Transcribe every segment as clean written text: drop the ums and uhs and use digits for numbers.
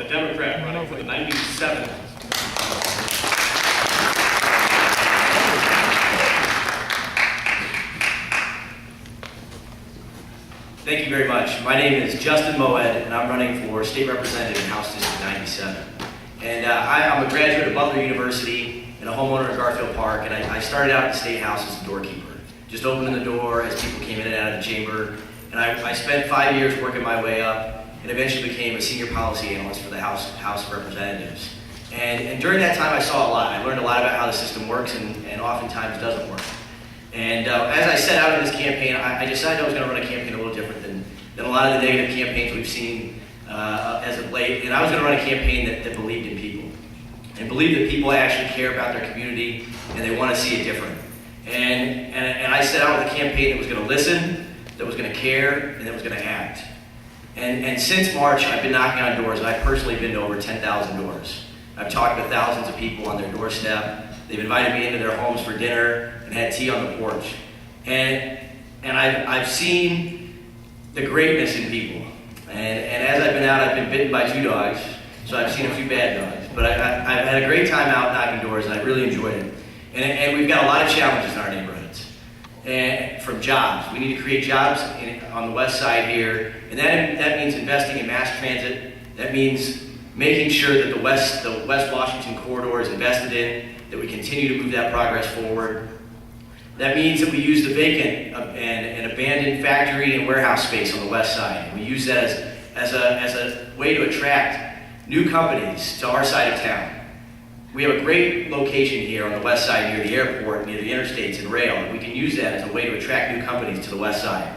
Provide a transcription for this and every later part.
A Democrat running for the 97th. Thank you very much. My name is Justin Moed, and I'm running for State Representative in House District 97. And I'm a graduate of Butler University and a homeowner in Garfield Park, and I started out at the State House as a doorkeeper, just opening the door as people came in and out of the chamber. And I spent 5 years working my way up and eventually became a senior policy analyst for the House of Representatives. And during that time, I saw a lot. I learned a lot about how the system works and oftentimes doesn't work. And as I set out in this campaign, I decided I was going to run a campaign a little different than a lot of the negative campaigns we've seen as of late. And I was going to run a campaign that believed in people and believed that people actually care about their community and they want to see it different. And I set out with a campaign that was going to listen, that was going to care, and that was going to act. And since March, I've been knocking on doors, and I've personally been to over 10,000 doors. I've talked to thousands of people on their doorstep. They've invited me into their homes for dinner and had tea on the porch. And I've seen the greatness in people. And as I've been out, I've been bitten by 2 dogs, so I've seen a few bad dogs. But I've had a great time out knocking doors, and I really enjoyed it. And we've got a lot of challenges in our neighborhoods. And from jobs, we need to create jobs on the west side here, and that means investing in mass transit. That means making sure that the West Washington corridor is invested in, that we continue to move that progress forward. That means that we use the vacant and abandoned factory and warehouse space on the west side. And we use that as a way to attract new companies to our side of town. We have a great location here on the west side near the airport, near the interstates and rail, and we can use that as a way to attract new companies to the west side.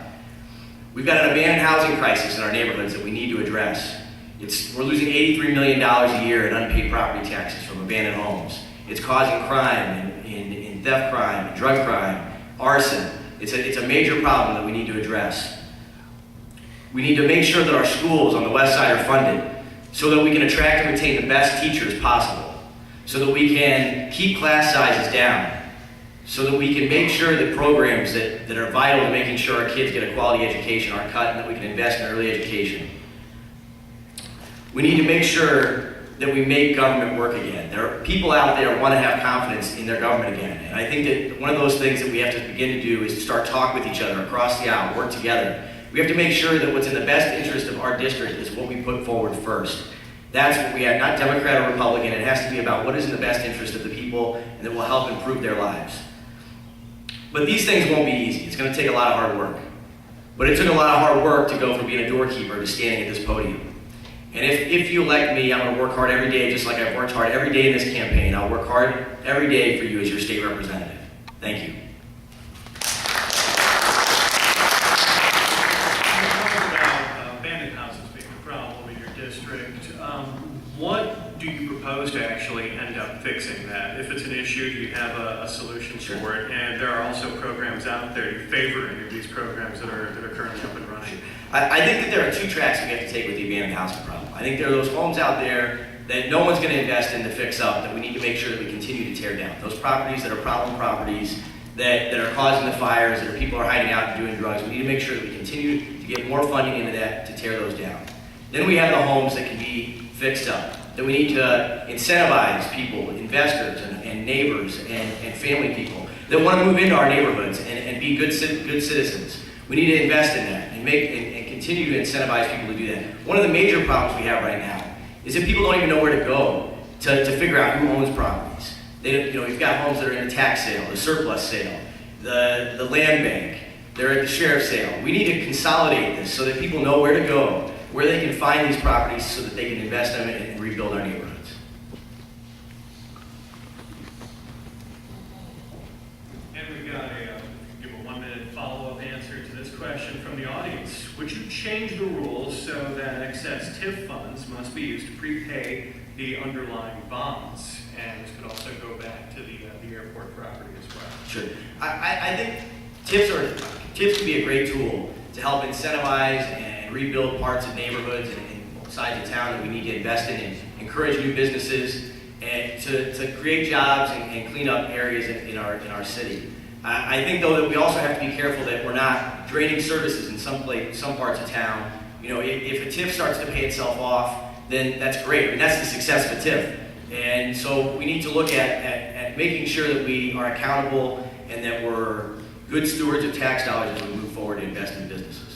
We've got an abandoned housing crisis in our neighborhoods that we need to address. We're losing $83 million a year in unpaid property taxes from abandoned homes. It's causing crime in theft crime, drug crime, arson. It's a major problem that we need to address. We need to make sure that our schools on the west side are funded so that we can attract and retain the best teachers possible, so that we can keep class sizes down, so that we can make sure that programs that are vital to making sure our kids get a quality education are cut, and that we can invest in early education. We need to make sure that we make government work again. There are people out there who want to have confidence in their government again. And I think that one of those things that we have to begin to do is to start talking with each other across the aisle, work together. We have to make sure that what's in the best interest of our district is what we put forward first. That's what we have, not Democrat or Republican. It has to be about what is in the best interest of the people and that will help improve their lives. But these things won't be easy. It's going to take a lot of hard work. But it took a lot of hard work to go from being a doorkeeper to standing at this podium. And if you elect me, I'm going to work hard every day, just like I've worked hard every day in this campaign. I'll work hard every day for you as your state representative. Thank you. Abandoned houses being a problem in your district. What do you propose to actually end up fixing that? If it's an issue, do you have a solution for it? And there are also programs out there. Do you favor any of these programs that are currently up and running? I think that there are 2 tracks we have to take with the abandoned housing problem. I think there are those homes out there that no one's going to invest in to fix up, that we need to make sure that we continue to tear down. Those properties that are problem properties, that are causing the fires, that people are hiding out and doing drugs, we need to make sure that we continue to get more funding into that to tear those down. Then we have the homes that can be fixed up, that we need to incentivize people, investors and neighbors and family people that want to move into our neighborhoods and be good citizens. We need to invest in that and continue to incentivize people to do that. One of the major problems we have right now is that people don't even know where to go to figure out who owns properties. You've got homes that are in the tax sale, the surplus sale, the land bank, they're at the sheriff's sale. We need to consolidate this so that people know where to go, where they can find these properties so that they can invest in them and rebuild our neighborhoods. And we've got give a 1-minute follow-up answer to this question from the audience. Would you change the rules so that excess TIF funds must be used to prepay the underlying bonds? And this could also go back to the airport property as well. Sure. I think TIFs can be a great tool to help incentivize and rebuild parts of neighborhoods and sides of town that we need to invest in and encourage new businesses and to create jobs and clean up areas in our city. I think though that we also have to be careful that we're not draining services in some parts of town. If a TIF starts to pay itself off, then that's great. I mean, that's the success of a TIF. And so we need to look at making sure that we are accountable and that we're good stewards of tax dollars as we move forward to invest in businesses.